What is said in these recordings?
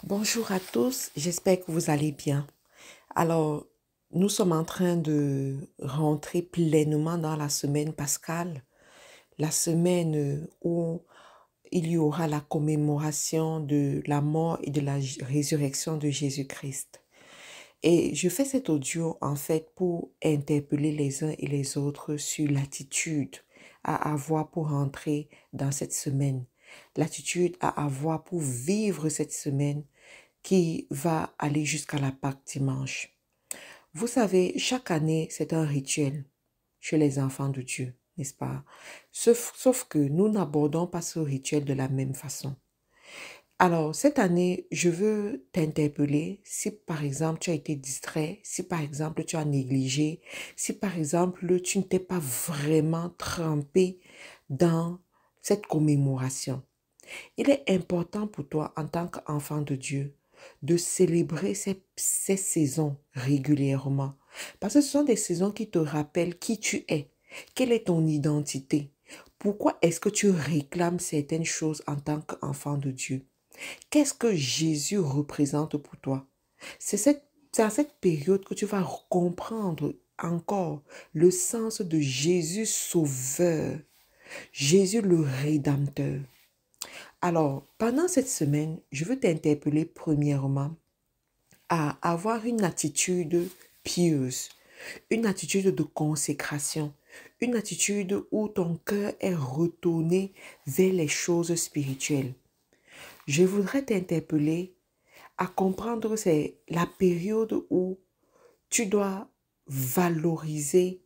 Bonjour à tous, j'espère que vous allez bien. Alors, nous sommes en train de rentrer pleinement dans la semaine pascale, la semaine où il y aura la commémoration de la mort et de la résurrection de Jésus-Christ. Et je fais cet audio en fait pour interpeller les uns et les autres sur l'attitude à avoir pour entrer dans cette semaine, l'attitude à avoir pour vivre cette semaine qui va aller jusqu'à la Pâque dimanche. Vous savez, chaque année, c'est un rituel chez les enfants de Dieu, n'est-ce pas? Sauf que nous n'abordons pas ce rituel de la même façon. Alors, cette année, je veux t'interpeller si par exemple tu as été distrait, si par exemple tu as négligé, si par exemple tu ne t'es pas vraiment trempé dans cette commémoration. Il est important pour toi en tant qu'enfant de Dieu de célébrer ces saisons régulièrement. Parce que ce sont des saisons qui te rappellent qui tu es, quelle est ton identité. Pourquoi est-ce que tu réclames certaines choses en tant qu'enfant de Dieu? Qu'est-ce que Jésus représente pour toi? C'est à cette période que tu vas comprendre encore le sens de Jésus sauveur, Jésus le rédempteur. Alors, pendant cette semaine, je veux t'interpeller premièrement à avoir une attitude pieuse, une attitude de consécration, une attitude où ton cœur est retourné vers les choses spirituelles. Je voudrais t'interpeller à comprendre c'est la période où tu dois valoriser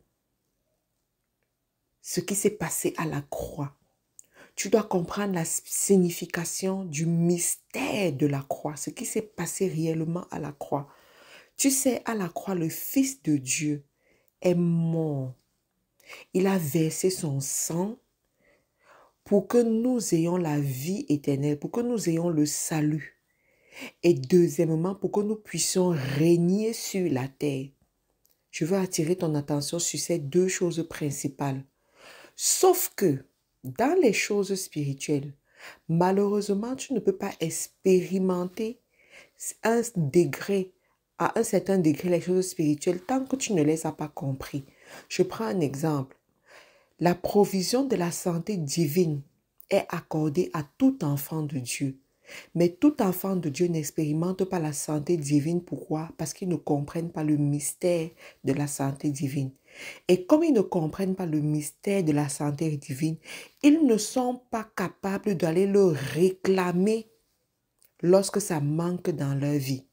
ce qui s'est passé à la croix. Tu dois comprendre la signification du mystère de la croix, ce qui s'est passé réellement à la croix. Tu sais, à la croix, le Fils de Dieu est mort. Il a versé son sang pour que nous ayons la vie éternelle, pour que nous ayons le salut. Et deuxièmement, pour que nous puissions régner sur la terre. Je veux attirer ton attention sur ces deux choses principales. Sauf que dans les choses spirituelles, malheureusement, tu ne peux pas expérimenter à un certain degré, les choses spirituelles tant que tu ne les as pas compris. Je prends un exemple. La provision de la santé divine est accordée à tout enfant de Dieu. Mais tout enfant de Dieu n'expérimente pas la santé divine. Pourquoi? Parce qu'ils ne comprennent pas le mystère de la santé divine. Et comme ils ne comprennent pas le mystère de la santé divine, ils ne sont pas capables d'aller le réclamer lorsque ça manque dans leur vie.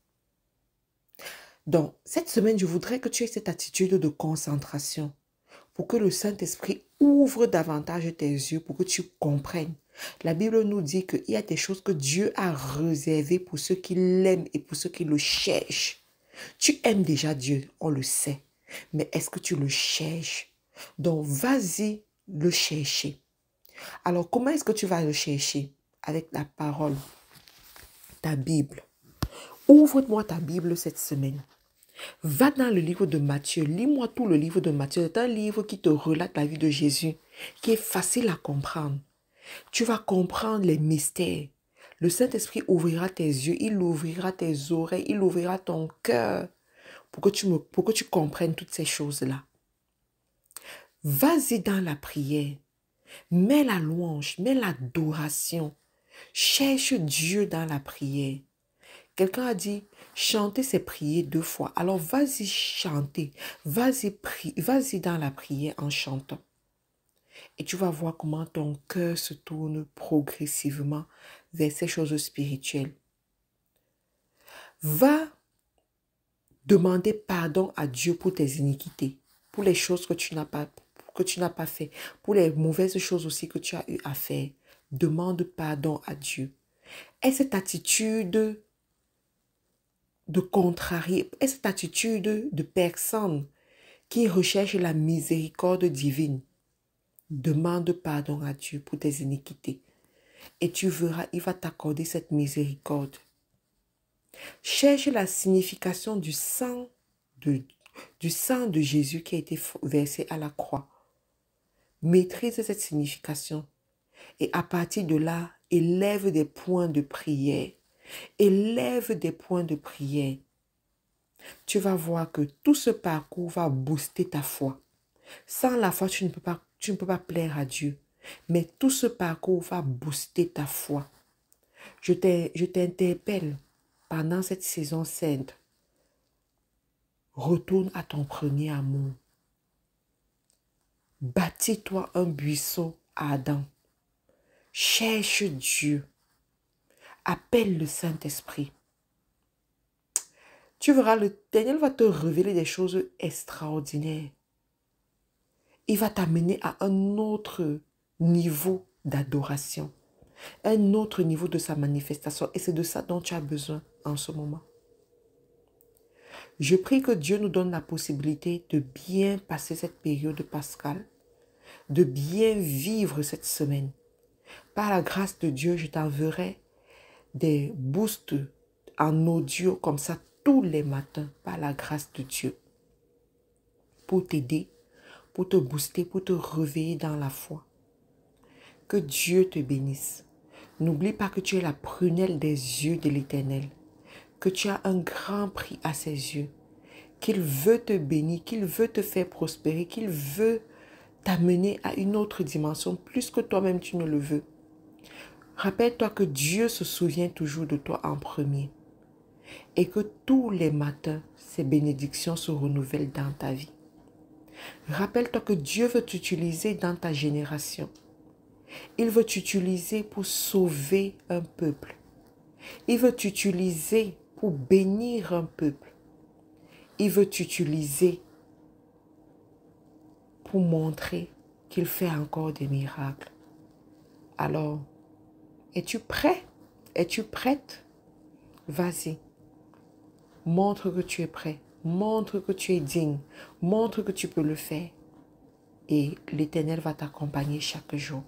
Donc, cette semaine, je voudrais que tu aies cette attitude de concentration pour que le Saint-Esprit ouvre davantage tes yeux pour que tu comprennes. La Bible nous dit qu'il y a des choses que Dieu a réservées pour ceux qui l'aiment et pour ceux qui le cherchent. Tu aimes déjà Dieu, on le sait. Mais est-ce que tu le cherches? Donc, vas-y le chercher. Alors, comment est-ce que tu vas le chercher? Avec la parole, ta Bible. Ouvre-moi ta Bible cette semaine. Va dans le livre de Matthieu, lis-moi tout le livre de Matthieu. C'est un livre qui te relate la vie de Jésus, qui est facile à comprendre. Tu vas comprendre les mystères. Le Saint-Esprit ouvrira tes yeux, il ouvrira tes oreilles, il ouvrira ton cœur pour que tu comprennes toutes ces choses-là. Vas-y dans la prière, mets la louange, mets l'adoration. Cherche Dieu dans la prière. Quelqu'un a dit, chanter c'est prier 2 fois. Alors vas-y chanter, vas-y dans la prière en chantant. Et tu vas voir comment ton cœur se tourne progressivement vers ces choses spirituelles. Va demander pardon à Dieu pour tes iniquités, pour les choses que tu n'as pas fait, pour les mauvaises choses aussi que tu as eu à faire. Demande pardon à Dieu. Et cette attitude de contrarier, et cette attitude de personne qui recherche la miséricorde divine, demande pardon à Dieu pour tes iniquités. Et tu verras, il va t'accorder cette miséricorde. Cherche la signification du sang de Jésus qui a été versé à la croix. Maîtrise cette signification. Et à partir de là, élève des points de prière. Élève des points de prière. Tu vas voir que tout ce parcours va booster ta foi. Sans la foi, tu ne peux pas plaire à Dieu. Mais tout ce parcours va booster ta foi. Je t'interpelle pendant cette saison sainte. Retourne à ton premier amour. Bâtis-toi un buisson ardent. Cherche Dieu. Appelle le Saint-Esprit. Tu verras, l'Éternel va te révéler des choses extraordinaires. Il va t'amener à un autre niveau d'adoration, un autre niveau de sa manifestation. Et c'est de ça dont tu as besoin en ce moment. Je prie que Dieu nous donne la possibilité de bien passer cette période pascale, de bien vivre cette semaine. Par la grâce de Dieu, je t'enverrai des boosts en audio comme ça tous les matins, par la grâce de Dieu, pour t'aider, pour te booster, pour te réveiller dans la foi. Que Dieu te bénisse. N'oublie pas que tu es la prunelle des yeux de l'Éternel, que tu as un grand prix à ses yeux, qu'il veut te bénir, qu'il veut te faire prospérer, qu'il veut t'amener à une autre dimension plus que toi-même tu ne le veux. Rappelle-toi que Dieu se souvient toujours de toi en premier et que tous les matins, ses bénédictions se renouvellent dans ta vie. Rappelle-toi que Dieu veut t'utiliser dans ta génération. Il veut t'utiliser pour sauver un peuple. Il veut t'utiliser pour bénir un peuple. Il veut t'utiliser pour montrer qu'il fait encore des miracles. Alors, es-tu prêt? Es-tu prête? Vas-y. Montre que tu es prêt. Montre que tu es digne. Montre que tu peux le faire. Et l'Éternel va t'accompagner chaque jour.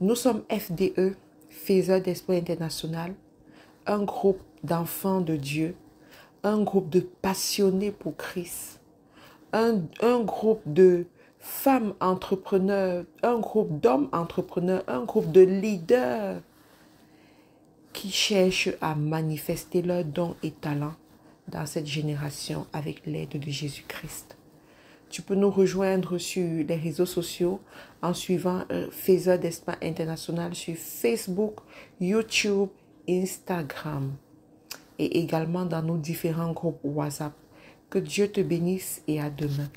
Nous sommes FDE, Faiseurs d'Espoir International, un groupe d'enfants de Dieu, un groupe de passionnés pour Christ, un groupe de femmes entrepreneurs, un groupe d'hommes entrepreneurs, un groupe de leaders qui cherchent à manifester leurs dons et talents dans cette génération avec l'aide de Jésus-Christ. Tu peux nous rejoindre sur les réseaux sociaux en suivant Faiseurs d'Espoir International sur Facebook, YouTube, Instagram et également dans nos différents groupes WhatsApp. Que Dieu te bénisse et à demain.